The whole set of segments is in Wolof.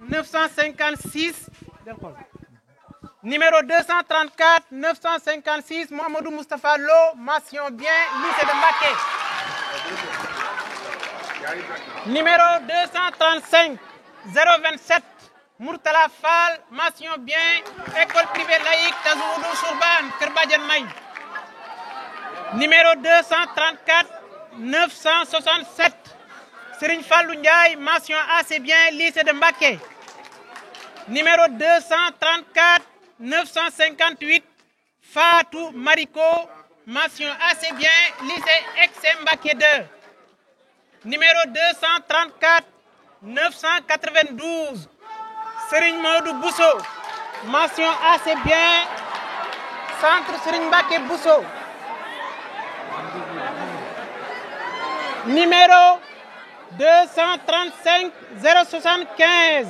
956. Numéro 234 956 Mohamedou Moustapha Lo, mention bien, lycée de Mbacké. Numéro 235 027 Mourtala Fall, mention bien, école privée laïque Tazoudou Sourban, Kër Badiane May. Numéro 234 967 Serigne Fallou Ndiaye, mention assez bien, lycée de Mbacké. Numéro 234 958 Fatou Mariko, mention assez bien, lycée XM Mbacké 2. Numéro 234 992 Serigne Modou Bousso, mention assez bien, centre Serigne Mbacké Bousso. Numéro 235 075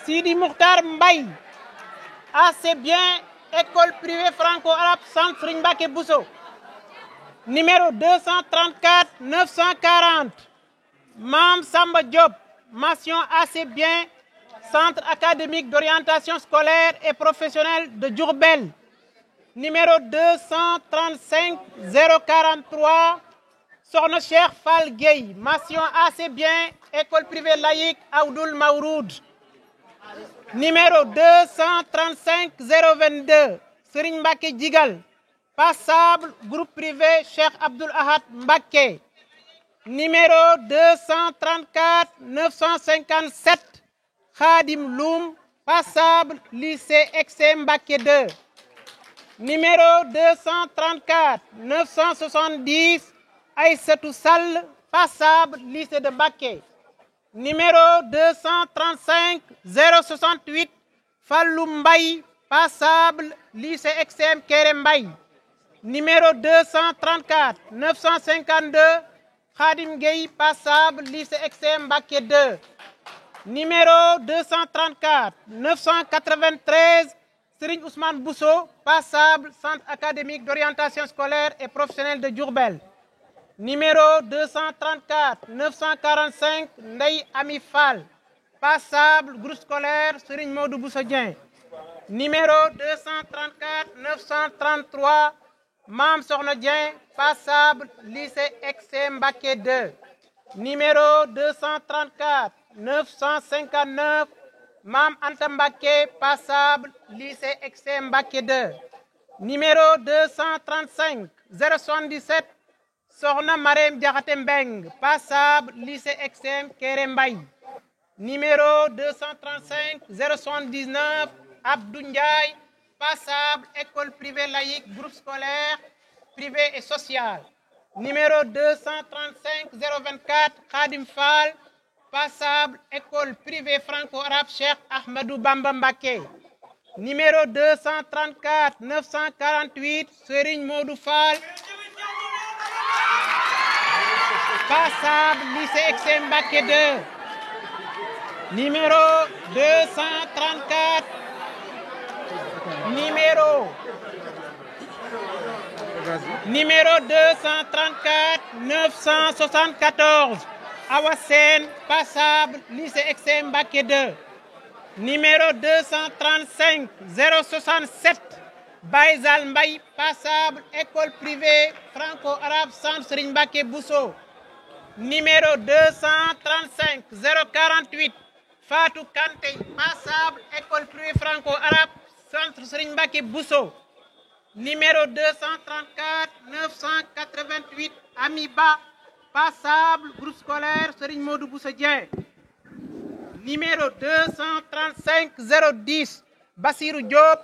Sidi Mokhtar Mbaye, assez bien, école privée franco-arabe centre Serigne Mbacké Bousso. Numéro 234 940 Mam Samba Diop, mention assez bien, centre académique d'orientation scolaire et professionnelle de Diourbel. Numéro 235 043 Sokhna Cheikh Fall Gueye, mention assez bien, école privée laïque Aoudoul Maouroud. Numéro 235 022 Serigne Mbacké Djigal, passable, groupe privé Cheikh Abdoul Ahad Mbacké. Numéro 234 957 Khadim Loum, passable, lycée XM Mbacké 2. Numéro 234 970 Aïssatou Sall, passable, lycée de Mbacké. Numéro 235 068 Fallou Mbaye, passable, lycée XM Kéré Mbaye. Numéro 234 952 Khadim Gueye, passable, lycée XM Mbacké 2. Numéro 234 993 Serigne Ousmane Bousso, passable, centre académique d'orientation scolaire et professionnelle de Diourbel. Numéro 234 945 Ndeye Ami Fall, passable, groupe scolaire Serigne Modou Bousso Dieng. Numéro 234 933 Mam Sokhna Dieng, passable, lycée XM Mbacké 2. Numéro 234 959 Mam Anta Mbacké, passable, lycée XM Mbacké 2. Numéro 235 077 Sokhna Marème Diakhaté Mbeng, passable, lycée XM Kéré Mbaye. Numéro 235 079 Abdou Ndiaye, passable, école privée laïque, groupe scolaire privé et social. Numéro 235 024 Khadim Fall, passable, école privée franco-arabe Cheikh Ahmadou Bamba Mbacké. Numéro 234 948 Serigne Modou Fall, passable, lycée XM Mbacké 2. Numéro 234 974 Awa Sène, passable, lycée XM Mbacké 2. Numéro 235 067 Baïzal Mbaye, passable, école privée franco-arabe centre Serigne Mbacké Bousso. Numéro 235 048 Fatou Kanté, passable, école privée franco-arabe centre Serigne Mbacké Bousso. Numéro 234 988 Amiba, passable, groupe scolaire Serigne Modou Bousso Dieng. Numéro 235 010 Bassirou Diop,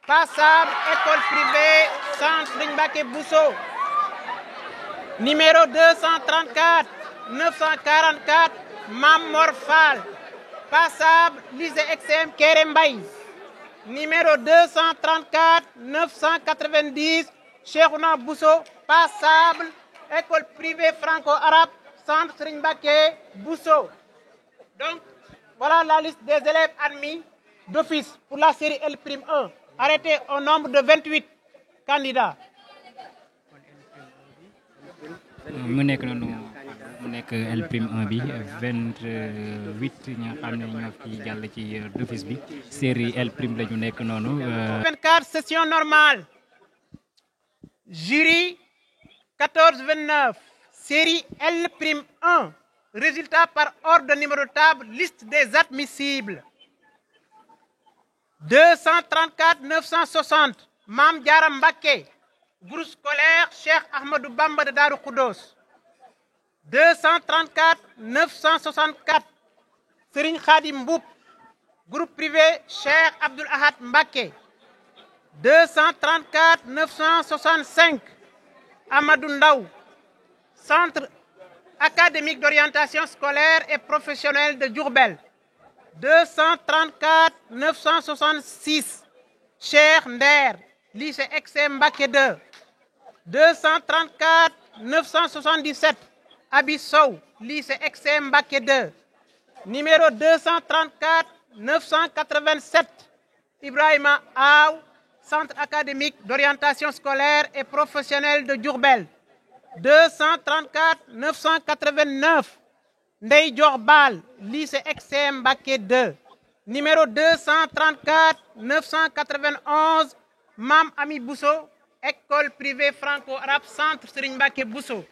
passable, école privée centre Serigne Mbacké Bousso. Numéro 234 944 Mam Mor Fall, passable, lycée XM Kéré Mbaye. Numéro 234 990 Cheikhouna Bousso, passable, école privée franco-arabe centre Serigne Mbacké Bousso. Donc, voilà la liste des élèves admis d'office pour la série L'1, arrêtés au nombre de 28 candidats. mu nekk noonu mu nekk L prime 1 bi 28 ñi nga xam ne ñoo fi jàll ci d'office bi série L prime la ñu nekk noonu. 24 session normale jury 14-29 série L prime 1 résultat par ordre de numéro de table liste des admissibles 234 960 Mame Diarra Mbacké groupe scolaire Cheikh Ahmadou Bamba de Darou Khoudoss 234 964 Serigne Khadim Mboup groupe privé Cheikh Abdoul Ahad Mbacké 234 965 Amadou Ndaw centre académique d'orientation scolaire et professionnelle de Diourbel 234 966 Cheikh Nder lycée XM Mbacké 2 234 977 Abi Sow lycée XM Mbacké 2 numéro 234 987 Ibrahima Aw centre académique d'orientation scolaire et professionnelle de Diourbel 234 989 Ndey Dior Bal lycée XM Mbacké 2 numéro 234 991 Mam Ami Bousso école privée franco-arabe centre Serigne Mbacké Bousso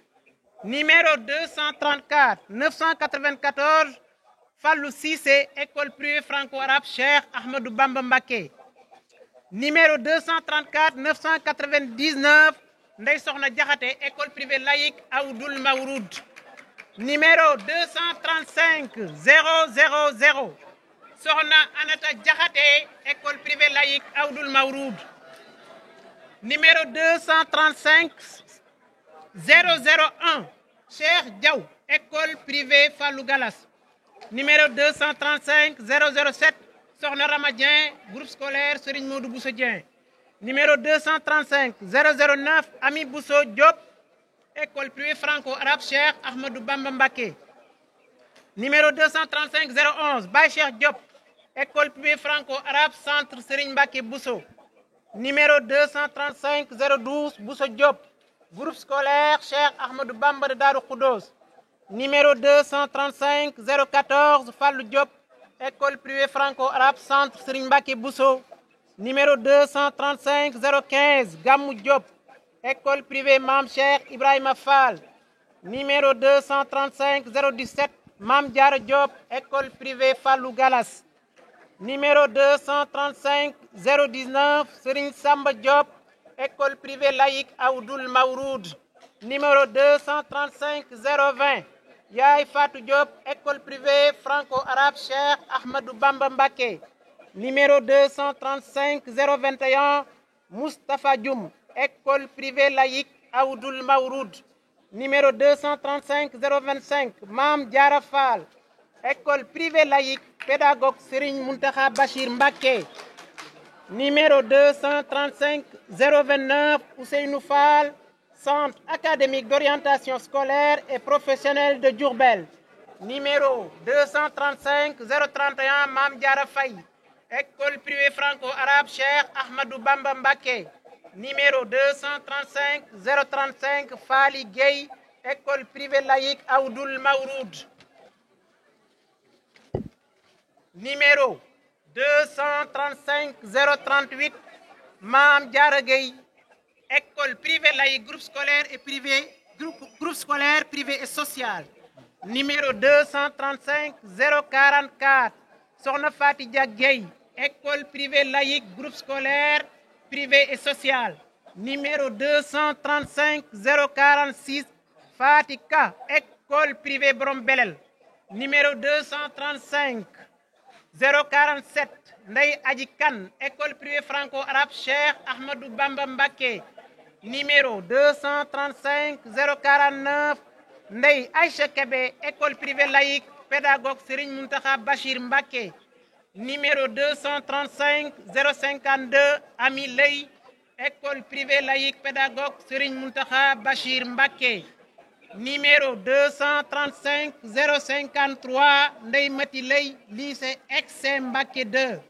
numéro 234 994 Fallou Cissé école privée franco-arabe Cheikh Ahmadou Bamba Mbacké numéro 234 999 Ndey Soxna Diakhaté école privée laïque Aoudoul Mawroud numéro 235 000 Soxna Anata Diakhaté école privée laïque Aoudoul Mawroud numéro 235 001 Cheikh Diaw école privée Fallou Galas numéro 235 007 Soxna Ramadien groupe scolaire Serigne Modou Bousso Dieng numéro 235 009 Ami Bousso Diop école privée franco-arabe Cheikh Ahmadou Bamba Mbacké numéro 235 011 Baye Cheikh Diop école privée franco-arabe centre Serigne Mbacké Bousso numéro 235 012 Bousso Diop groupe scolaire Cheikh Ahmadou Bamba de Darou Khoudoss numéro 235 014 Fallou Diop école privée franco-arabe centre Serigne Mbacké Bousso numéro 235 015 Gamou Diop école privée Mame Cheikh Ibrahima Fall numéro 235 017 Mame Diarra Diop école privée Fallou Galas numéro 235 019 Serigne Samba Diop école privée laïque Aoudoul Mawroud numéro 235 020 Yaay Fatou Diop école privée franco-arabe Cheikh Ahmadou Bamba Mbacké numéro 235 021 Moustapha Dioum école privée laïque Aoudoul Mawroud numéro 235 025 Mame Diarra Fall école privée laïque pédagogue Serigne Mountakha Bachir Mbacké numéro 235 029 Ousseynou Fall centre académique d'orientation scolaire et professionnelle de Diourbel numéro 235 031 Mame Diarra Faye école privée franco-arabe Cheikh Ahmadou Bamba Mbacké numéro 235 035 Fali Gueye école privée laïque Aoudoul Mawroud numéro 235 038 Mame Diarra Gueye école privée laïque groupe scolaire privé et social numéro 235 044 Sokhna Fatidia Gueye école privée laïque groupe scolaire privé et social numéro 235 046 Fatika école privée Borom Belel numéro 235 047 Ndeye Adji Kane école privée franco-arabe Cheikh Ahmadou Bamba Mbacké numéro 235 049 Ndeye Aïcha Kébé école privée laïque pédagogue Serigne Mountakha Bachir Mbacké numéro 235 052 Ami Ley école privée laïque pédagogue Serigne Mountakha Bachir Mbacké numéro 235 053 Ndeye Mati Ley lycée XM Mbacké 2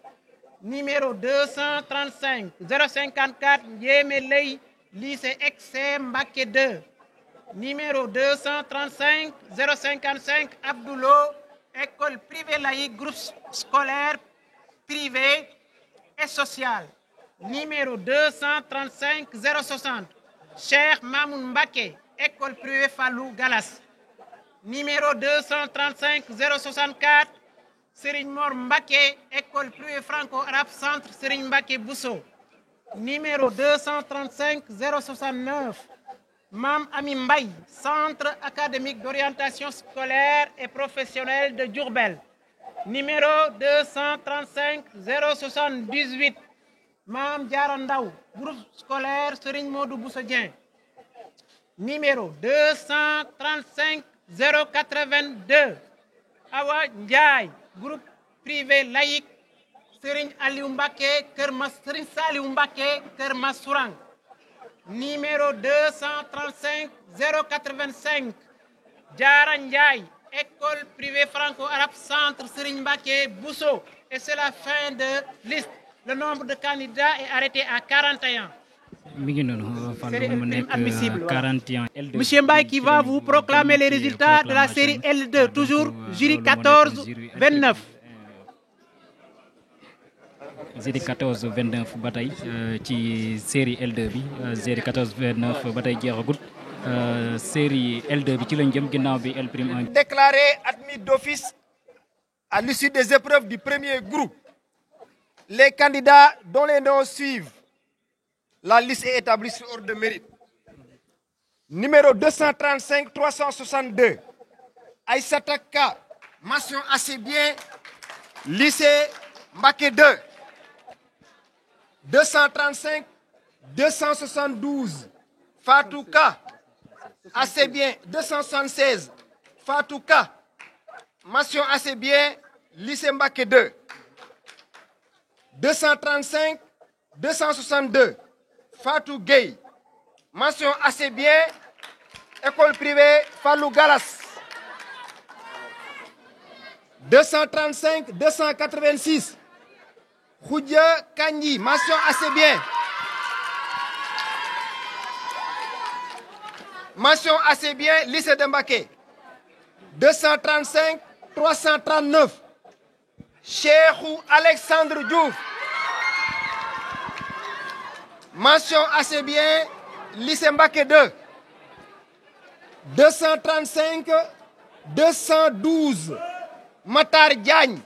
numéro 235 054 Ndiémé Ley lycée XM Mbacké 2 Numéro 235 055 Abdoulo, école privée laïque, groupe scolaire privé et social. Numéro 235 060 Cheikh Mamoun Mbaké, école privée Fallou Galas. Numéro 235 064 Serigne Mor Mbaké, école privée franco-arabe centre Serigne Mbaké Bousso. Numéro 235 069 Mam Ami Mbaye, centre académique d'orientation scolaire et professionnelle de Diourbel. Numéro 235 078 Mam Diarra Ndaw, groupe scolaire Serigne Modou Bousso Dieng. Numéro 235 082 Awa Ndiaye, groupe privé laïque Serigne Aliou Mbacké Serigne Saliou Mbacké Keur Massourang. Numéro 235 085 Diarra Ndiaye, école privée franco-arabe centre Serigne Mbacké Bousso. Et c'est la fin de liste. Le nombre de candidats est arrêté à 41. Admissible. 41. Monsieur Mbaye qui va vous proclamer les résultats de la série L2, toujours jury 14-29. Jury 14-29 ba tey ci série L2 bi série 14-29 ba tey jeexagul série L2 bi ci lañ jëm ginnaaw bi L'1. Déclaré admis d'office à l'issue des épreuves du premier groupe. Les candidats dont les noms suivent. La liste est établie sur ordre de mérite. Numéro 235 362 Aïssata Ka, mention assez bien, lycée Mbacké 2. 235 272 Fatou Ka, assez bien. 276 Fatou Ka, mention assez bien, lycée Mbacké 2. 235 262 Fatou Gueye, mention assez bien, école privée Fallou Galas. 235 286 Khoudia Kandji, mention assez bien. Mention assez bien, lycée de Mbacké. 235 339 Cheikhou Alexandre Diouf, mention assez bien, lycée Mbacké 2. 235 212 Matar Diagne,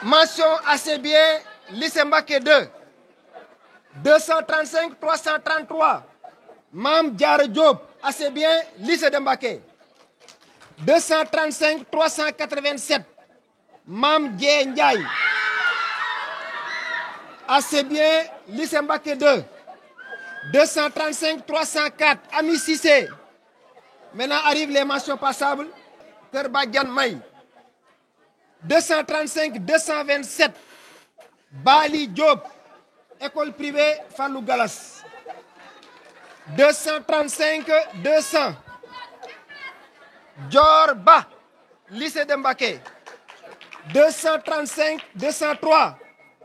mention assez bien, lycée Mbacké 2. 235 333 Mam Diarra Diop, assez bien, lycée de Mbacké. 235 387 Mam Dié Ndiaye, assez bien, lycée Mbacké 2. 235 304 Ami Cissé. Maintenant arrivent les mentions passables. Keur Badiane May. 235 227 Bali Diop, école privée Fallou Galas. 235 200 Dior Ba, lycée de Mbacké. 235 203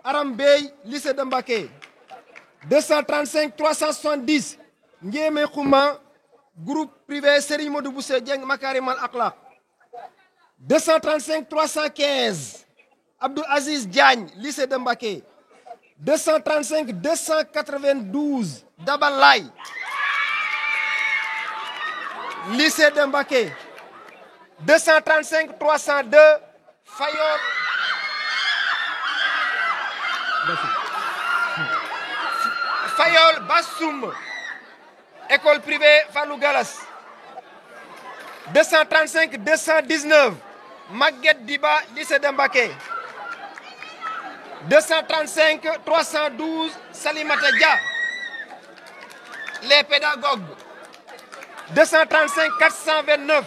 Aram Bey, lycée de Mbacké. 235 370 Ndiémé Khouma, groupe privé Serigne Modou Bousso Dieng Makarimal Akhlaq. 235 315 Abdou Aziz Diagne, lycée de Mbacké. 235 292 Dabalay, lycée de Mbacké. 235 302 Fayol Bassoum, école privée Fallou Galas. 235 219 Maguette Diba, lycée de Mbacké. 235 312 Salimata Dia, les pédagogues. 235 429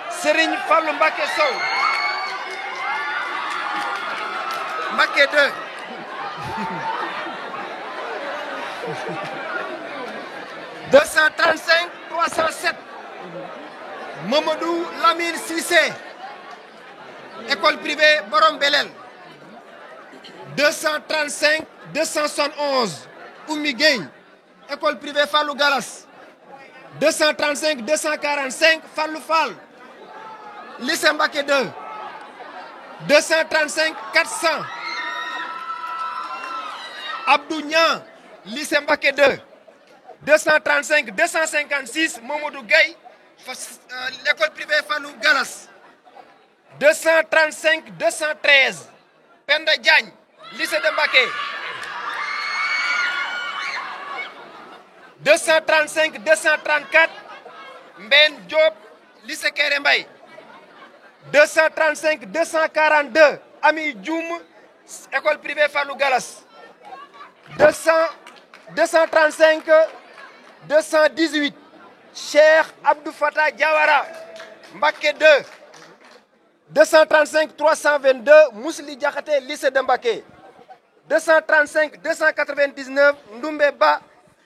Serigne Fallou Mbacké Sow, Mbacké 2. 235 307 Mamadou Lamine Cissé, école privée Borom Belel. 235 271 Oumy Gueye, école privée Fallou Galas. 235 245 Fallou Fall lycée Mbacké 2 235 400 Abdou Niang lycée Mbacké 2 235 256 Mamadou Gueye l'école privée Fallou Galas 235 213 Penda Diagne lycée de Mbacké 235 234 Mbène Diop lycée Kéré Mbaye 235 242 Ami Dioum école privée Fallou Galas 235 218 Cheikh Abdou Fatah Diawara Mbacké 2 235 322 Mousli Diakhaté lycée de Mbacké 235 299 Ndoumbe Ba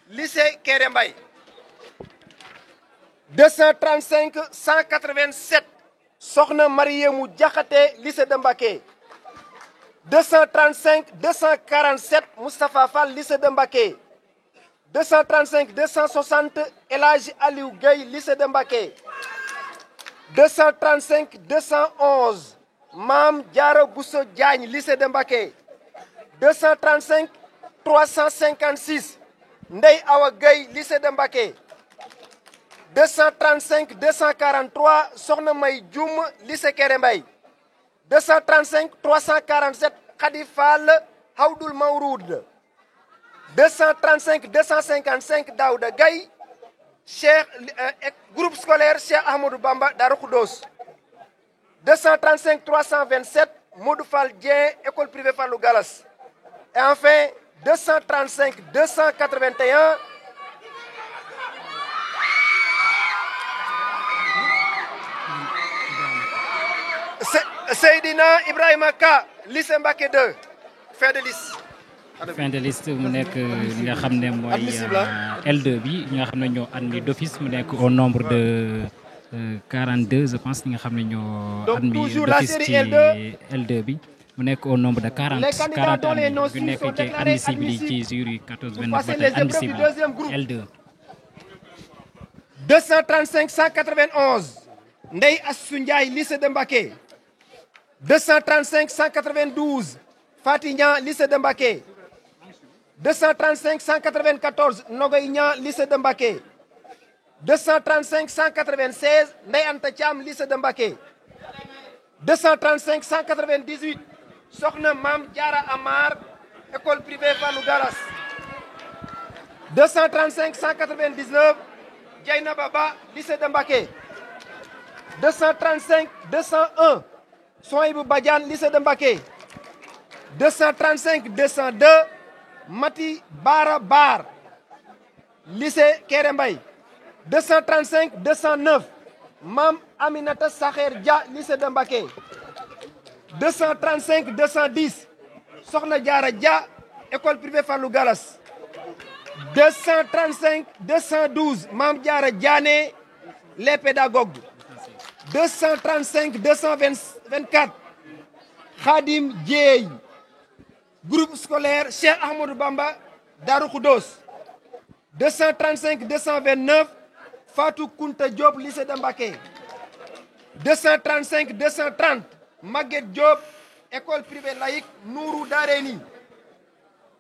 lycée Kéré Mbaye 235 187 Sokhna Mariamou Diakhaté lycée de Mbacké 235 247 Moustapha Fall lycée de Mbacké 235 260 El Hadji Aliou Gueye lycée de Mbacké 235 211 Mame Diarra Bousso Diagne lycée de Mbacké 235 356 Ndeye Awa Gueye lycée de Mbacké 235 243 Sokhna May Dioum lycée Kéré Mbaye 235 347 Khady Fall Hawdoul Mawroud 235 255 Daouda Gaye Cheikh groupe scolaire Cheikh Ahmadou Bamba Darou Khoudoss 235 327 Modou Fall Dieng école privée Fallou Galas et enfin 235 281 Seydina Ibrahima Ka lycée Mbacké 2 fin de liste. fin de liste mu nekk li nga xam ne mooy L2 bi ñi nga xam ne ñoo admis d'office mu nekk au nombre de 42 je pense ñi nga xam ne ñoo admis d'office ci L2 bi mu nekk au nombre de 40 admis bu nekk ci admissible yi ci jury 14 29 ba tey admissible L2 235 191 Ndeye Assou Ndiaye lycée de Mbacké 235 192 Fati Niang lycée de Mbacké 235 194 Nogoy Niang lycée de Mbacké 235 196 Ndeye Anta Thiam lycée de Mbacké 235 198 Sokhna Mame Diarra Amar école privée Fallou Galas 235 199 Dieynaba Ba lycée de Mbacké 235 201 Souaïbou Badiane lycée de Mbacké 235 202 Mati Bara Bar lycée Kéré Mbaye 235 209 Mam Aminata Sakher Dia lycée de Mbacké 235 210 Sokhna Diarra Dia école privée Fallou Galas 235 212 Mam Diarra Diané les pédagogues 235 224 Khadim Dieye groupe scolaire Cheikh Ahmadou Bamba Darou Khoudoss 235 229 Fatou Kounta Diop lycée de Mbacké 235 230 Maguette Diop école privée laïque Nourou Dareni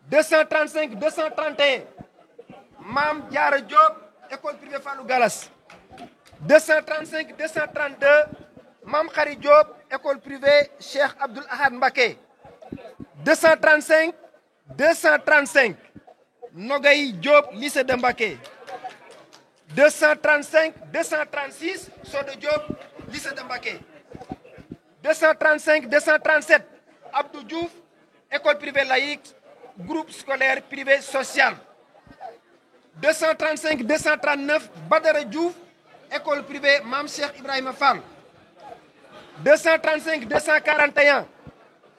235 231 Mame Diarra Diop école privée Fallou Galas 235 232 Mame Khary Diop école privée Cheikh Abdoul Ahad Mbacké 235 235 Nogaye Diop lycée de Mbacké 235 236 Sodo Diop lycée de Mbacké 235 237 Abdou Diouf école privée laïque groupe scolaire privé social 235 239 Badara Diouf école privée Mame Cheikh Ibrahima Fall 235 241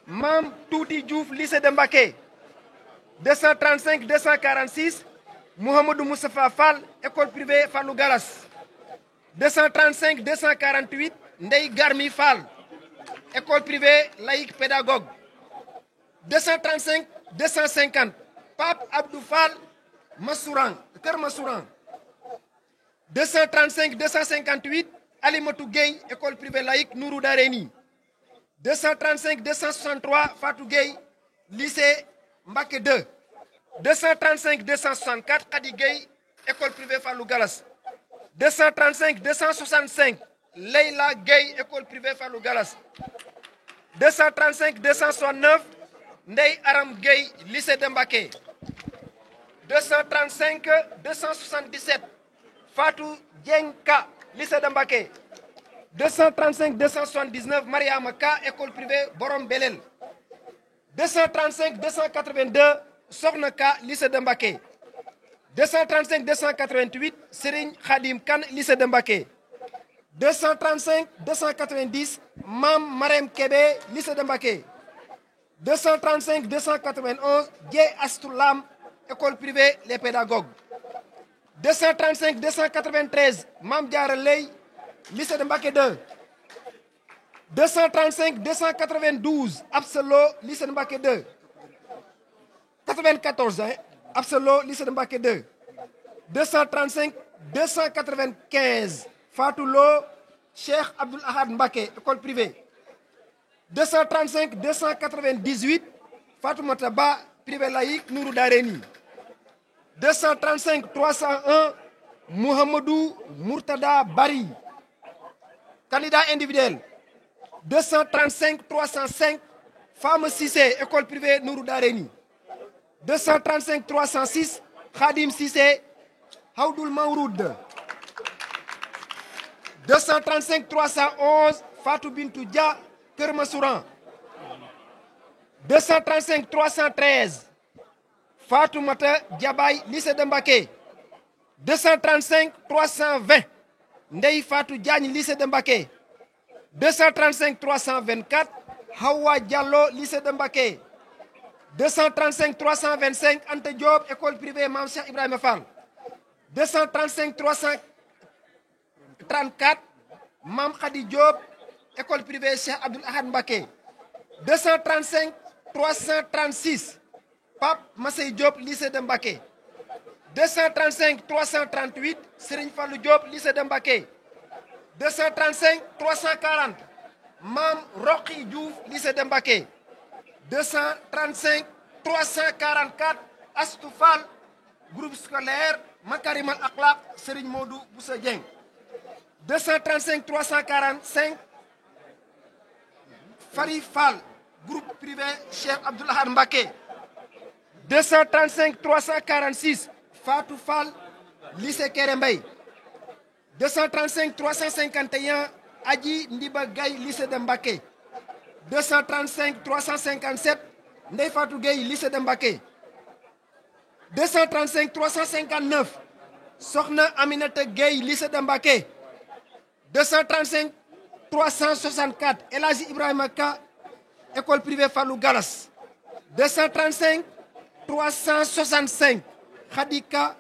Mame Touti Diouf lycée de Mbacké 235 246 Mouhamadou Moustapha Fall école privée Fallou Galas 235 248 Ndeye Garmi Fall école privée laïque pédagogue 235 250 Pape Abdou Fall Massouran Kër Massouran 235 258 Alimatou Gueye, école privée laïque Nourou Dareni. 235 263 Fatou Gueye, lycée Mbacké 2. 235 264 Khady Gueye, école privée Fallou Galas. 235 265 Leila Gueye, école privée Fallou Galas. 235 269 Ndeye Aram Gueye, lycée de Mbacké. 235 277 Fatou Dienka, lycée de Mbacké. 235 279 Mariama Ka, école privée Borom Belel. 235 282 Sokhna Ka, lycée de Mbacké. 235 288 Serigne Khadim Kane, lycée de Mbacké. 235 290 Mam Marem Kébé, lycée de Mbacké. 235 291 Dié Astoulam, école privée Les Pédagogues. 235 293 Mam Diara Ley, lycée de Mbacké 2. 235 292 Absolo, lycée de Mbacké 2. 94 Absolo, lycée de Mbacké 2. 235 295 Fatou Lo, Cheikh Abdoul Ahad Mbacké, école privée. 235 298 Fatoumata Ba, privé laïque Nourou Dareni. 235 301 Mouhamadou Mourtada Bari, candidat individuel. 235 305 Femme Cissé, école privée Nourou Dareni. 235 306 Khadim Cissé, Haoudoul Maouroud. 235 311 Fatou Bintou Dia, Kermassouran. 235 313 Fatou Mata Diabaye, lycée de Mbacké. 235 320 Ndeye Fatou Diagne, lycée de Mbacké. 235 324 Hawa Diallo, lycée de Mbacké. 235 325 Anta Diop, école privée Mame Cheikh Ibrahima Fall. 235 334 Mame Khady Diop, école privée Cheikh Abdoul Ahad Mbacké. 235 336 Pape Massey Diop, lycée de Mbacké. 235 338 Serigne Fallou Diop, lycée de Mbacké. 235 340 Mame Roqi Diouf, lycée de Mbacké. 235 344 Astou Fall, groupe scolaire Makarim Al Akhlaq Serigne Modou Boussa Dieng. 235 345 Fari Fall, groupe privé Cheikh Abdoul Ahad Mbacké. 235 346 Fatou Fall, lycée Kéré Mbaye. 235 351 Adji Ndiba Gaye, lycée de Mbacké. 235 357 Ndeye Fatou Gueye, lycée de Mbacké. 235 359 Sokhna Aminata Gueye, lycée de Mbacké. 235 364 El Hadji Ibrahima Ka, école privée Fallou Galas. 235 365 Khadika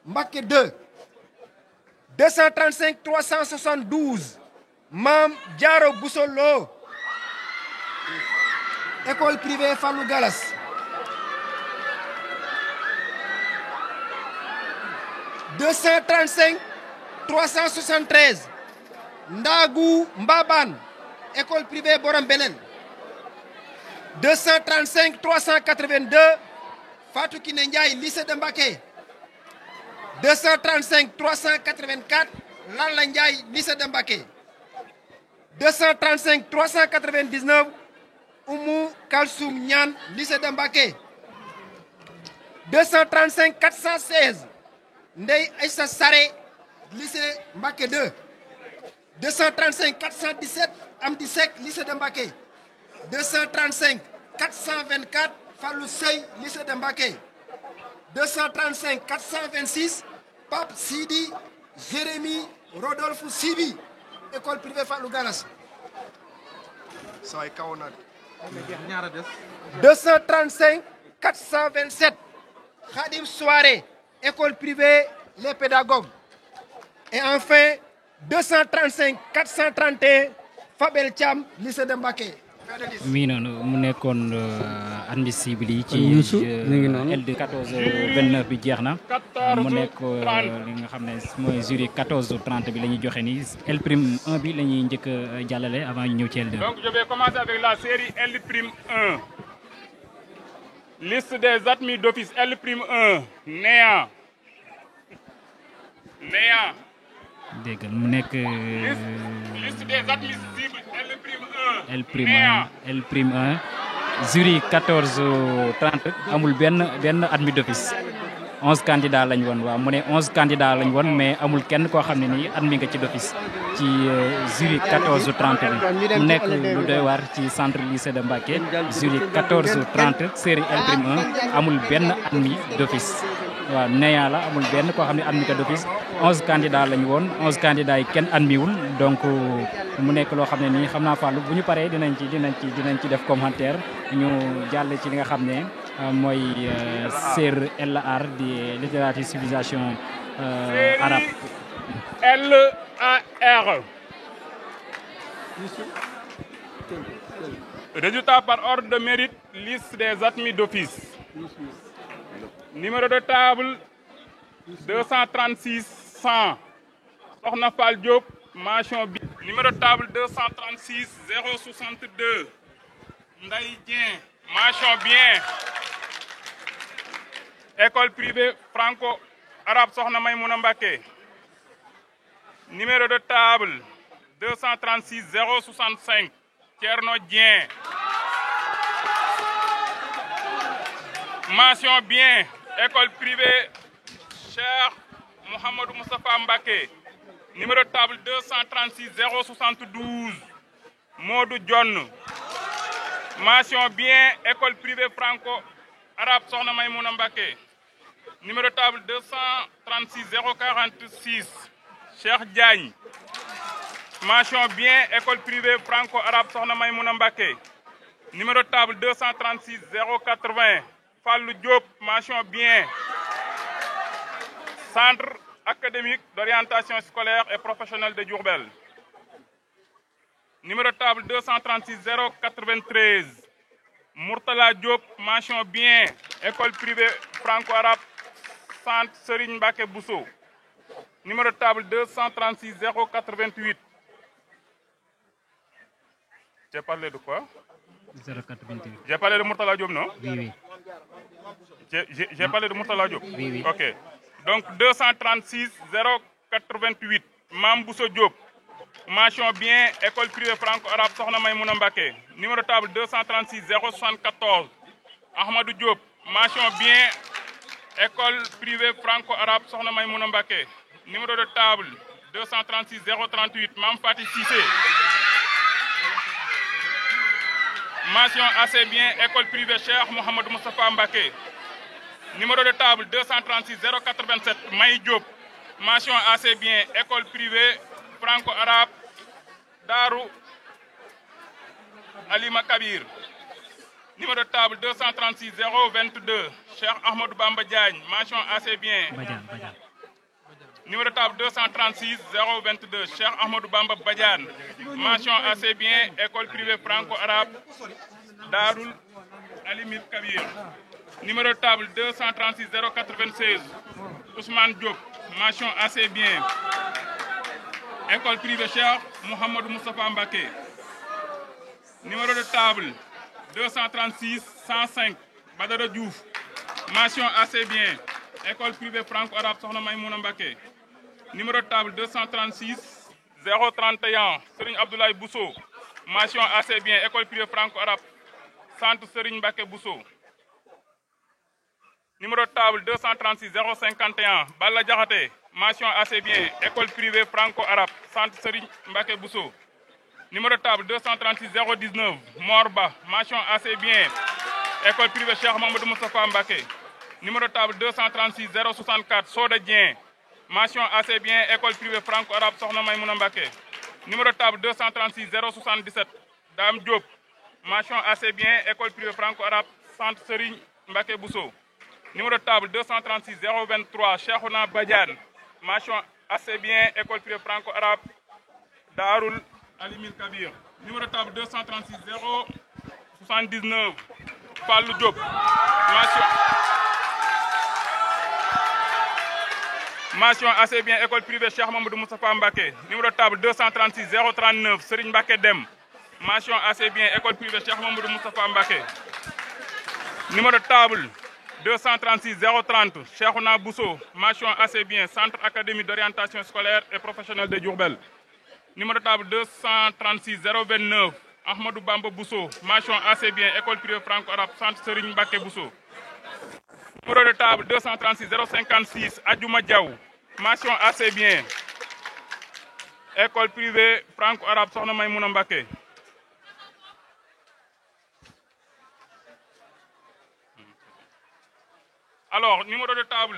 Mbacké 2. 235 372 Mame Diaro Bousso Lo, école privée Fallou Galas. 235 373 Ndagou Mbaban, école privée Borom Belel. 235 382 Fatou Kiné Ndiaye, lycée de Mbacké. 235 384 Lalla Ndiaye, lycée de Mbacké. 235 399 Oumou Kalsoum Niane, lycée de Mbacké. 235 416 Ndeye Aïssa Saré, lycée Mbacké 2. 235 417 Amdi Seck, lycée de Mbacké. 235 424 Fallou Sey, lycée de Mbacké. 235 426 Pape Sidi Jérémy Rodolphe Sibi, école privée Fallou Galas. 235 427 Khadim Souaré, école privée Les Pédagogues. Et enfin 235 431 Fabel Thiam, lycée de Mbacké. mi noonu mu nekkoon admissible yi ci L2 14-29 bi jeex na mu nekk li nga xam ne mooy jury 14-30 bi la ñuy joxe ni L prime 1 bi la ñuy njëkk a jàllale avant ñu ñëw ci L2. Donc je vais commencer avec la série L prime 1. Liste des admis d'office L prime 1 néant. dégg nga mu nekk. liste des admissibles L prime 1. L prime 1 jury 14-30 amul benn admis d'office 11 candidats lañ woon waaw mu ne 11 candidats lañ woon mais amul kenn koo xam ne nii admis nga ci d'office ci jury 14-30 bi mu nekk lu doy waar ci centre lycée de Mbacké jury 14-30 série L prime 1 amul benn admis d'office waaw néant la amul benn koo xam ne admis nga d'office 11 candidats lañu woon 11 candidats yi kenn admiwul donc mu nekk loo xam ne nii xam naa Fallou bu ñu paree dinañ ci def commentaire ñu jàll ci li nga xam ne mooy série LAR di littérature civilisation arabe. LAR. Résultat par ordre de mérite, liste des admis d'office. Numéro de table 236 100. Sokhna Fall Diop, mention B. Numéro de table 236 062. Ndaye Dieng, mention bien. École privée franco-arabe Sokhna Maymouna Mbacké. Numéro de table 236 065. Thierno Dieng. Mention bien. École privée Cheikh Mouhamadou Moustapha Mbacké. Numéro de table 236 072. Modou John. Mention bien. École privée franco-arabe Sokhna Maymouna Mbacké. Numéro de table 236 046. Cheikh Diagne. Mention bien. École privée franco-arabe Sokhna Maymouna Mbacké. Numéro de table 236 080. Fallou Diop, mention bien. Centre académique d'orientation scolaire et professionnelle de Diourbel. Numéro de table 236 093. Mourtala Diop, mention bien. École privée franco-arabe Centre Serigne Mbacké Bousso. Numéro de table 236 088. J'ai parlé de quoi? 088. J'ai parlé de Mourtala Diop, non? Oui. J'ai parlé de Mourtala Diop? Oui. Ok. Donc 236 088. Mam Bousso Diop. Mention bien. École privée franco-arabe Sokhna Maymouna Mbacké. Numéro de table 236 074. Ahmadou Diop. Mention bien. École privée franco-arabe Sokhna Maymouna Mbacké. Numéro de table 236 038. Mam Fati Cissé. Mention assez bien. École privée Cheikh Mouhamadou Moustapha Mbacké. Numéro de table 236 087. Maï Diop. Mention assez bien. École privée franco-arabe Darou Alima Kabir. Numéro de table 236 022. Cheikh Ahmadou Bamba Diagne. Mention assez bien. Numéro de table 236 022. Cheikh Ahmadou Bamba Badiane. Mention assez bien. École privée franco-arabe Darul Alimil Kabir. Numéro de table 236 096. Ousmane Diop. Mention assez bien. École privée Cheikh Mouhamadou Moustapha Mbacké. Numéro de table 236 105. Badara Diouf. Mention assez bien. École privée franco-arabe Sokhna Maymouna Mbacké. Numéro de table 236 031. Serigne Abdoulaye Bousso. Mention assez bien. École privée franco-arabe Centre Serigne Mbacké Bousso. Numéro de table 236 051. Balla Diakhaté. Mention assez bien. École privée franco-arabe Centre Serigne Mbacké Bousso. Numéro de table 236 019. Morba. Mention assez bien. École privée Cheikh Mamadou Moustapha Mbacké. Numéro de table 236 064. Soda Dieng. Mention assez bien. École privée franco-arabe Sokhna Maymouna Mbacké. Numéro de table 236 077. Dame Diop. Mention assez bien. École privée franco-arabe Centre Serigne Mbacké Bousso. Numéro de table 236 023. Cheikhouna Badiane. Mention assez bien. École privée franco-arabe Darul Alimil Kabir. Numéro de table 236 079 Fallou Diop. Mention assez bien école privée Cheikh Mamadou Moustapha Mbacké. Numéro de table 236 039 Serigne Mbacké Dem. Mention assez bien école privée Cheikh Mamadou Moustapha Mbacké. Numéro de table 236 030 Cheikhouna Bousso. Mention assez bien Centre académique d'orientation scolaire et professionnelle de Diourbel. Numéro de table 236 029 Ahmadou Bamba Bousso. Mention assez bien école privée franco-arabe Centre Serigne Mbacké Bousso. Numéro de table 236 056 Adjouma Diaw. Mention assez bien école privée franco-arabe Sokhna Maymouna Mbacké. Alors, numéro de table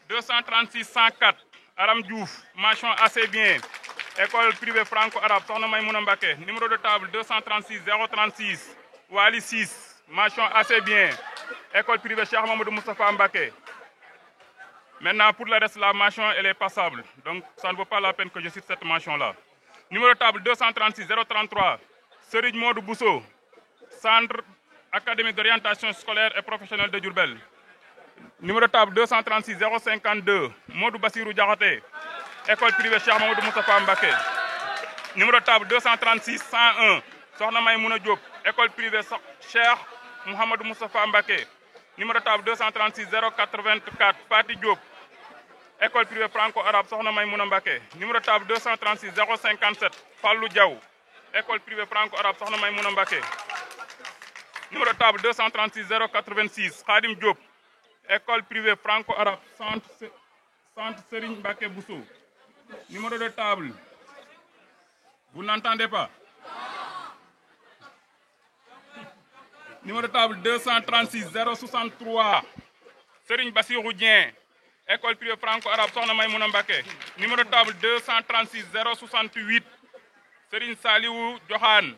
236 104 Aram Diouf. Mention assez bien école privée franco-arabe Sokhna Maymouna Mbacké. Numéro de table 236 036 Wali 6. Mention assez bien école privée Cheikh Mamadou Moustapha Mbacké. Maintenant, pour le reste, la mention, elle est passable. Donc, ça ne vaut pas la peine que je cite cette mention-là. Numéro de table 236 033 Serigne Modou Bousso. Centre académique d'orientation scolaire et professionnelle de Diourbel. Numéro de table 236 052 Modou Bassirou Diakhaté. École privée Cheikh Mamadou Moustapha Mbacké. Numéro de table 236 101 Sokhna Maymouna Diop. École privée Cheikh Mouhamadou Moustapha Mbacké. Numéro de table 236 084 Fati Diop. École privée franco-arabe Sokhna Maymouna Mbacké. Numéro de table 236 057 Fallou Diaw. École privée franco-arabe Sokhna Maymouna Mbacké. Numéro de table 236 086 Khadim Diop. École privée franco-arabe Centre Serigne Mbacké Bousso. Numéro de table. Vous n'entendez pas? Numéro de table 236 063 Serigne Bassirou Dieng. École privée franco-arabe Sokhna Maymouna Mbacké. Numéro de table 236 068 Serigne Saliou Diokhane.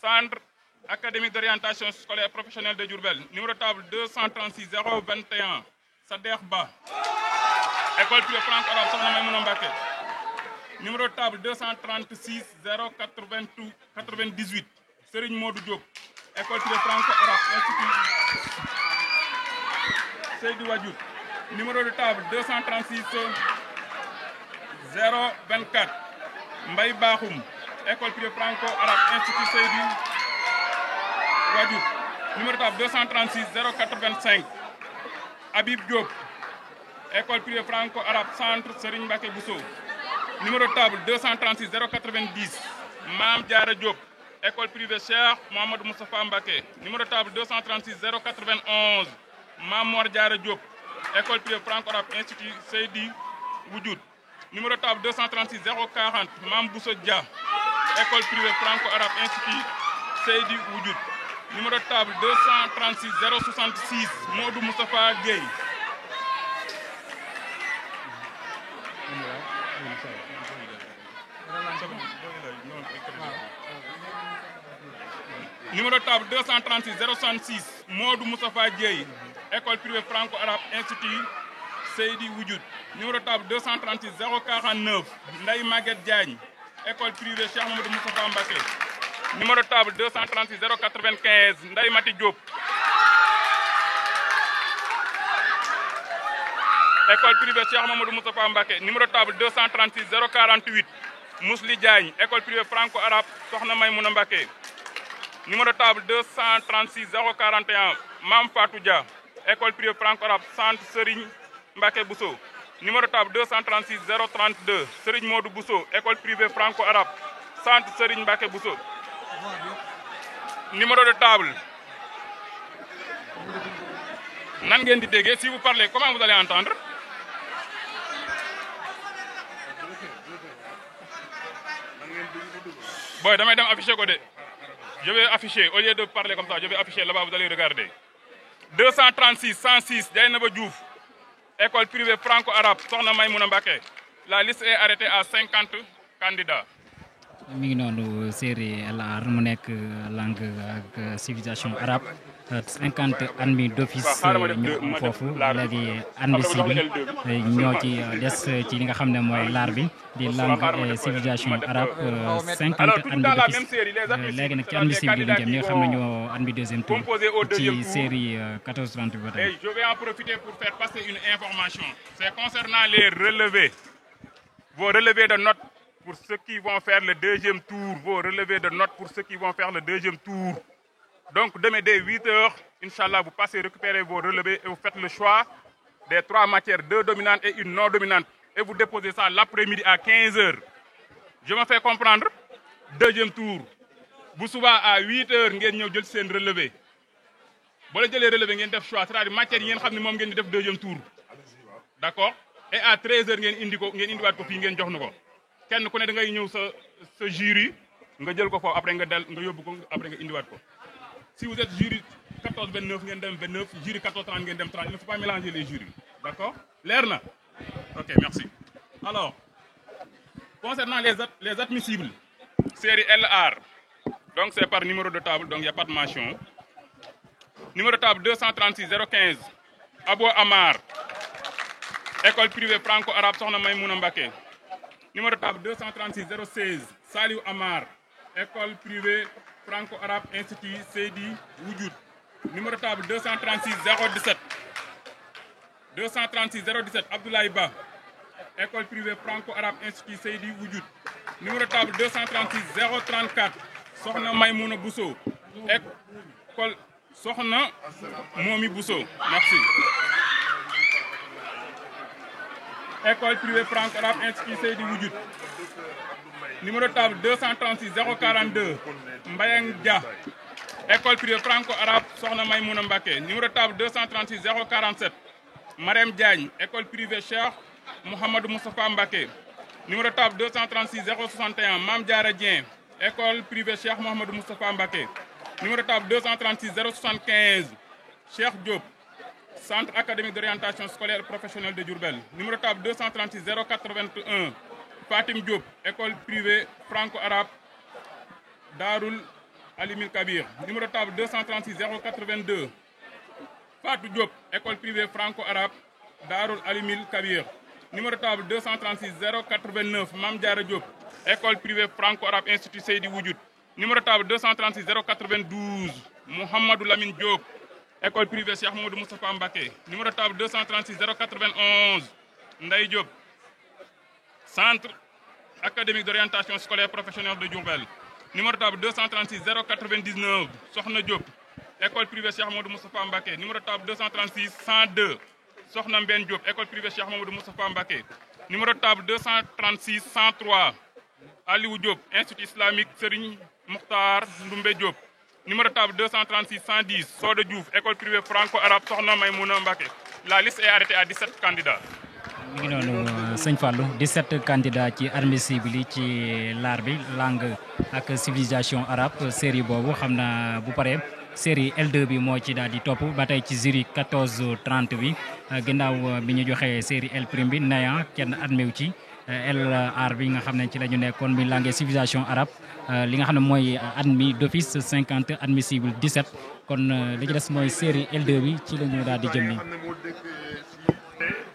Centre académique d'orientation scolaire professionnelle de Diourbel. Numéro de table 236 021 Sader Ba. École privée franco-arabe Sokhna Maymouna Mbacké. Numéro de table 236 098 Serigne Modou Diop. École privée franco-arabe Institut Seydou Wadiout. Numéro de table 236 024 Mbaye Bakhoum. École privée franco-arabe Institut Seydou Wadiout. Numéro de table 236 085 Habib Diop. École privée franco-arabe Centre Serigne Mbacké Bousso. Numéro de table 236 090 Mame Diarra Diop. École privée Cheikh Mouhamadou Moustapha Mbacké. Numéro de table 236 091 Mame Mor Diarra Diop. École privée franco-arabe Institut Seydi Wudjout. Numéro de table 236 040 Mame Bousso Dia. École privée franco-arabe Institut Seydi Wudjout. Numéro de table 236 066 Modou Moustapha Gueye. Numéro de table 236 066 Modou Moustapha Dieye. École privée franco-arabe Institut Seydi Wudjout. Numéro de table 236 049 Ndeye Maguette Diagne. École privée Cheikh Mamadou Moustapha Mbacké. Numéro de table 236 095 Ndeye Mati Diop. École privée Cheikh Mamadou Moustapha Mbacké. Numéro de table 236 048 Mousli Diagne. École privée franco-arabe Sokhna Maymouna Mbacké. Numéro de table 236 041 Mame Fatou Dia. École privée franco-arabe Centre Serigne Mbacké Bousso. Numéro de table 236 032 Serigne Modou Bousso. École privée franco-arabe Centre Serigne Mbacké Bousso. Numéro de table. Nan ngeen di déggee si vous parlez comment vous allez entendre? Boy, damay dem afficher ko de. Je vais afficher au lieu de parler comme ça, je vais afficher là-bas, vous allez regarder. 236 106 Dieynaba Diouf. École privée franco-arabe Sokhna Maymouna Mbacké. La liste est arrêtée à 50 candidats. mi ngi noonu série LR mu nekk langue ak civilisation arabe 50 admis d'office ñu am foofu léegi admissible ñoo ci des ci li nga xam ne mooy l'art bi di langue et civilisation arabe 50 admis d'office léegi nag ci admissible bi lañ jëm ñi nga xam ne ñoo admis deuxième tour ci série 14-30 bi ba tey. Je vais en profiter pour faire passer une information. C'est concernant les relevés. Vos relevés de notes pour ceux qui vont faire le deuxième tour. Vos relevés de notes pour ceux qui vont faire le deuxième tour. Donc demain dès 8h, Inch'Allah, vous passez récupérer vos relevés et vous faites le choix des 3 matières, 2 dominantes et une non dominante. Et vous déposez ça l'après-midi à 15h. Je me fais comprendre. Deuxième tour. Vous souvent à 8h, vous allez jël relevé. Si vous avez relevé, vous avez choix. C'est-à-dire matière yi ngeen xam ne moom ngeen di def deuxième tour. D'accord? Et à 13h, ngeen indiwaat ko fii ngeen jox nu ko. Kenn ku ne da ngay ñëw sa jury nga jël ko foofu après nga yóbbu ko après nga indiwaat ko. Si vous êtes jury 14-29, ngeen dem 29, jury 14-30, ngeen dem 30. Il ne faut pas mélanger les jurys. D'accord? Leer na? Ok, merci. Alors, concernant les admissibles, série LR, donc c'est par numéro de table, donc il n'y a pas de mention. Numéro de table 236 015, Abou Amar, école privée franco-arabe Sokhna Maymouna Mbacké. Numéro de table 236 016, Saliou Amar, école privée franco-arabe Institut Seydi Wujud. Numéro de table 236 017, 236 017, Abdoulaye Ba, école privée franco-arabe Institut Seydi Wujud. Numéro de table 236 034, Sokhna Maymouna Bousso, école Sokhna Momi Bousso. Merci. École privée franco-arabe Institut Seydi Wujud. Numéro de table 236 042, Mbayang Dia, école privée franco-arabe Sokhna Maymouna Mbacké. Numéro de table 236 047, Marem Diagne, école privée Cheikh Mohamed Moustapha Mbacké. Numéro de table 236 061, Mam Diara Dien, école privée Cheikh Mohamed Moustapha Mbacké. Numéro de table 236 075, Cheikh Diop, Centre académique d'orientation scolaire et professionnelle de Diourbel. Numéro de table 236 081, Fatim Diop, école privée franco-arabe Darul Alimil Kabir. Numéro de table 236 082, Fatou Diop, école privée franco-arabe Darul Alimil Kabir. Numéro de table 236 089, Mam Diara Diop, école privée franco-arabe Institut Seydi Wujud. Numéro de table 236 092, Mohamedou Lamine Diop, école privée Cheikh Moudou Moustapha Mbacké. Numéro de table 236 091, Ndaye Diop, Centre académique d'orientation scolaire professionnelle de Diourbel. Numéro de table 236 099, Sokhna Diop, école privée Cheikh Moudou Moustapha Mbacké. Numéro de table 236 102, Sokhna Mben Diop, école privée Cheikh Moudou Moustapha Mbacké. Numéro de table 236 103, Aliou Diop, Institut islamique Serigne Mokhtar Ndoumbe Diop. Numéro de table 236 110, Soda Diouf, école privée franco-arabe Sokhna Maymouna Mbacké. La liste est arrêtée à 17 candidats. mi ngi noonu sëñ Fallou 17 candidats ci admissible yi ci l'art bi langue ak civilisation arabe série boobu xam naa bu paree série L2 bi moo ci daal di topp ba tey ci jury 14-30 bi ginnaaw bi ñu joxee série L prime bi néant kenn admew ci LR bi nga xam ne ci la ñu nekkoon mi langue et civilisation arabe li nga xam ne mooy admis d'office 50 admissible 17 kon li ci des mooy série L2 bi ci la ñu daal di jëm nii.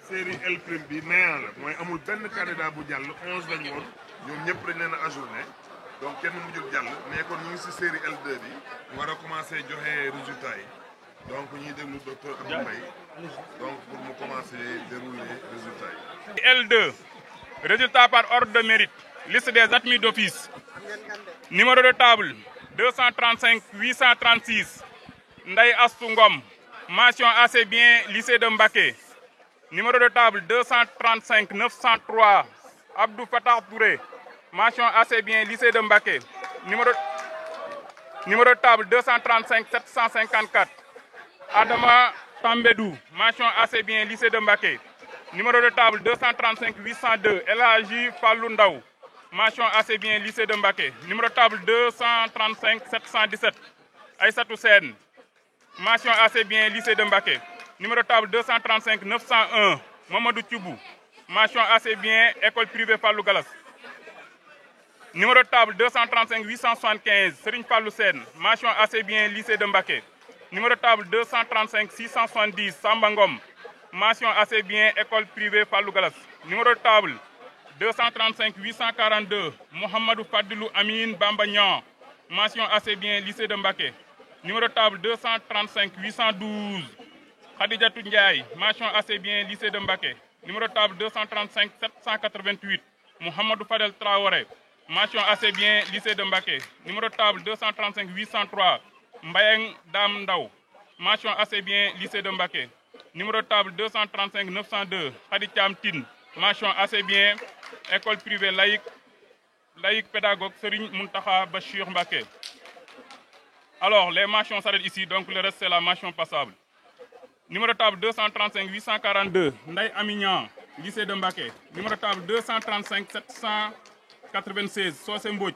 série L prime bi néant la mooy amul benn candidat bu jàll 11 lañu woon ñoom ñëpp dañ leen a ajourné donc kenn mujjul jàll mais kon ñu ngi si série L2 bi ñu war a commencé joxe résultats yi donc ñuy déglu docteur Abdou Mbaye donc pour mu commencer dérouler résultats yi. L2 résultat par ordre de mérite liste des admis d'office numéro de table 235 836 Ndaye Astou Ngom mention assez bien lycée de Mbacké. Numéro de table 235 903 Abdou Fatah Touré, mention assez bien lycée de Mbacké. Numéro de table 235 754 Adama Tambedou, mention assez bien lycée de Mbacké. Numéro de table 235 802 El Hadji Fallou Ndaw, mention assez bien lycée de Mbacké. Numéro de table 235 717 Aïssatou Sène, mention assez bien lycée de Mbacké. Numéro de table 235 901 Mamadou Thioubou, mention assez bien école privée Fallou Galas. Numéro de table 235 875 Serigne Fallou Sène, mention assez bien lycée de Mbacké. Numéro de table 235 670 Samba Ngom. Mention assez bien, école privée Fallou Galas. Numéro de table 235 842 Mohamedou Fadilou Amin Bambagnan. Mention assez bien, lycée de Mbaké. Numéro de table 235 812 Khadijatou Ndiaye. Mention assez bien, lycée de Mbaké. Numéro de table 235 788 Mohamedou Fadel Traoré. Mention assez bien, lycée de Mbaké. Numéro de table 235 803 Mbayang Dam Ndaw. Mention assez bien, lycée de Mbaké. Numéro de table 235 902 Khaditiam Tine. Mention assez bien, école privée laïque pédagogue Serigne Muntaha Bachir Mbaké. Alors, les mentions s'arrêtent ici, donc le reste c'est la mention passable. Numéro de table 235 842 Ndaye Amignan, lycée de Mbaké. Numéro de table 235 796 Sosé Mbodj,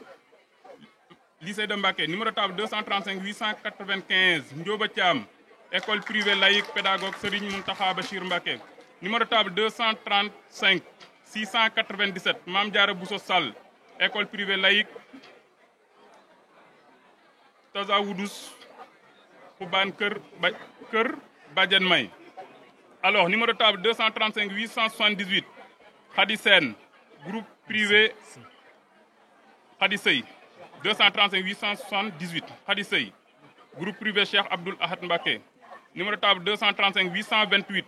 lycée de Mbaké. Numéro de table 235 895 Ndioba Thiam, école privée laïque pédagogue Serigne Muntaha Bachir Mbaké. Numéro de table 235 697 Mame Diarra Bousso Sall, école privée laïque Tazawoudous Koubane Kër Badiane May. Alors, numéro de table 235 878 Khady Sène, groupe privé Khady Sey. 235 878 Khady Sey, groupe privé Cheikh Abdoul Ahad Mbaké. Numéro de table 235 828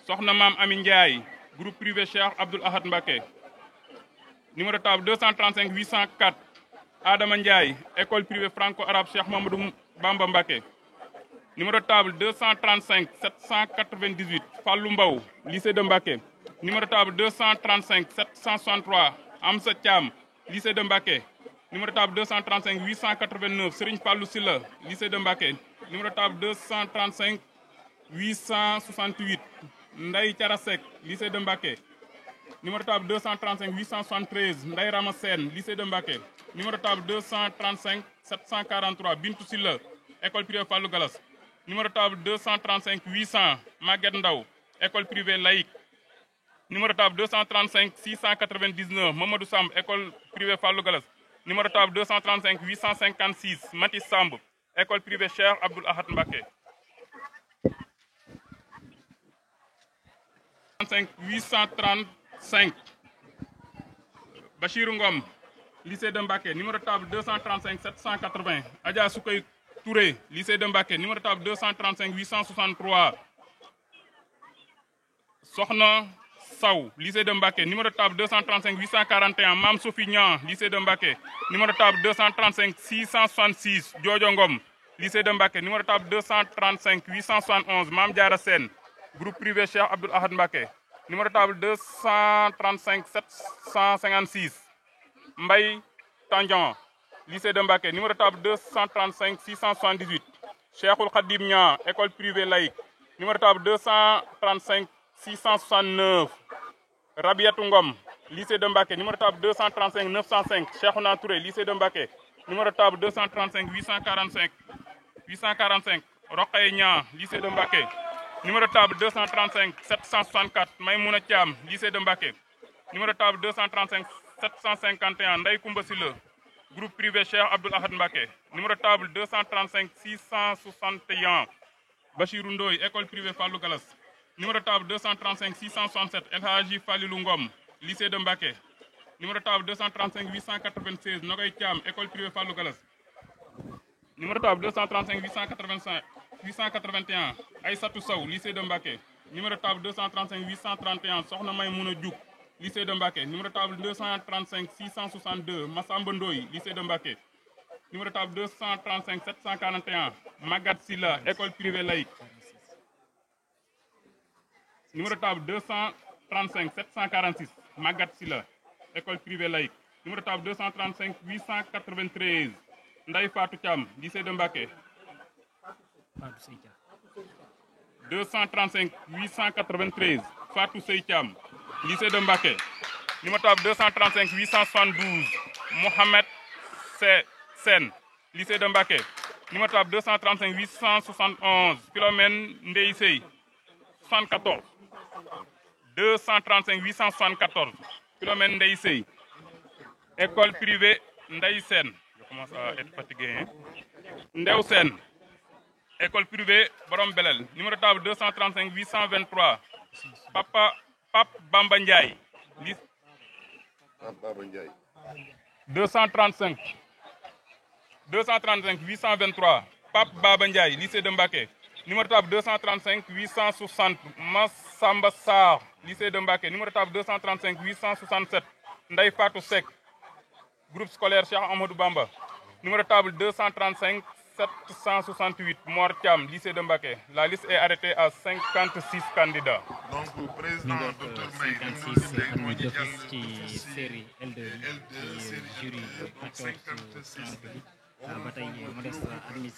Sokhna Mam Ami Ndiaye, groupe privé Cheikh Abdoul Ahad Mbaké. Numéro de table 235 804 Adama Ndiaye, école privée franco-arabe Cheikh Mamadou Bamba Mbaké. Numéro de table 235 798 Fallou Mbaw, lycée de Mbaké. Numéro de table 235 763 Amsa Thiam, lycée de Mbaké. Numéro de table 235 889 Serigne Fallou Silla, lycée de Mbaké. Numéro de table 235 868 Ndaye Thiarasek, lycée de Mbaké. Numéro de table 235 873 Ndaye Ramassène, lycée de Mbaké. Numéro de table 235 743 Bintou Silla, école privée Fallou Galas. Numéro de table 235 800 Maguette Ndaw, école privée laïque. Numéro de table 235 699 Mamadou Samb, école privée Fallou Galas. Numéro de table 235 856 Matis Samb, école privée Cheikh Abdoul Ahad Mbaké. 835 Bachirou Ngom, lycée de Mbaké. Numéro de table 235 780 Adja Soukay Touré, lycée de Mbaké. Numéro de table 235 863 Sokhna Saw, lycée de Mbaké. Numéro de table 235 841 Mam Sophie Nian, lycée de Mbaké. Numéro de table 235 666 Diodio Ngom, lycée de Mbaké. Numéro de table 235 871 Mam Diarra Sène, groupe privé Cheikh Abdoul Ahad Mbaké. Numéro de table 235 756 Mbaye Tandian, lycée de Mbaké. Numéro de table 235 678 Cheikhoul Khadim Niang, école privée laïque. Numéro de table 235 669 Rabiatou Ngom, lycée de Mbaké. Numéro de table 235 905 Cheikhouna Touré, lycée de Mbaké. Numéro de table 235 845 Rokhaya Niang, lycée de Mbaké. Numéro de table 235 764 Maïmouna Thiam, lycée de Mbaké. Numéro de table 235 751 Ndaye Koumba Silla, groupe privé Cheikh Abdoul Ahad Mbaké. Numéro de table 235 661 Bachirou Ndoye, école privée Fallou Galas. Numéro de table 235 667 El Hadji Falilou Ngom, lycée de Mbaké. Numéro de table 235 896 Nogay Thiam, école privée Fallou Galas. Numéro de table 235 881 Aïssatou Sow, lycée de Mbaké. Numéro de table 235 831 Sokhna Maïmouna Diouk, lycée de Mbaké. Numéro de table 235 662 Massamba Ndoye, lycée de Mbaké. Numéro de table 235 741 Magat Silla, école privée laïque. Numéro de table 235 746 Magat Silla, école privée laïque. Numéro de table 235 893 Ndaye Fatou Thiam, lycée de Mbaké. 235 893 Fatou Sey Thiam, lycée de Mbaké. Numéro de table 235 872 Mohamed Sen, lycée de Mbaké. Numéro de table 235 871 Philomène Ndeye Sey, 74. 235 874 Philomène Ndeye Sey, école privée Ndeye Sen. Je commence à être fatigué. Ndew Sen, école privée Borom Belel. Numéro de table 235 823. Pape Bamba Ndiaye. 235 823. Pape Baba Ndiaye, lycée de Mbacké. Numéro de table 235 860. Massamba Sarr, lycée de Mbacké. Numéro de table 235 867. Ndeye Fatou Seck, groupe scolaire Cheikh Amadou Bamba. Numéro de table 235 768. Mor Thiam, lycée de Mbacké. La liste est arrêtée à 56 candidats. Donc président docteur Mbaye 56 admis d'office ci série L2 ci jury 14 30 bi ba tey mu des admis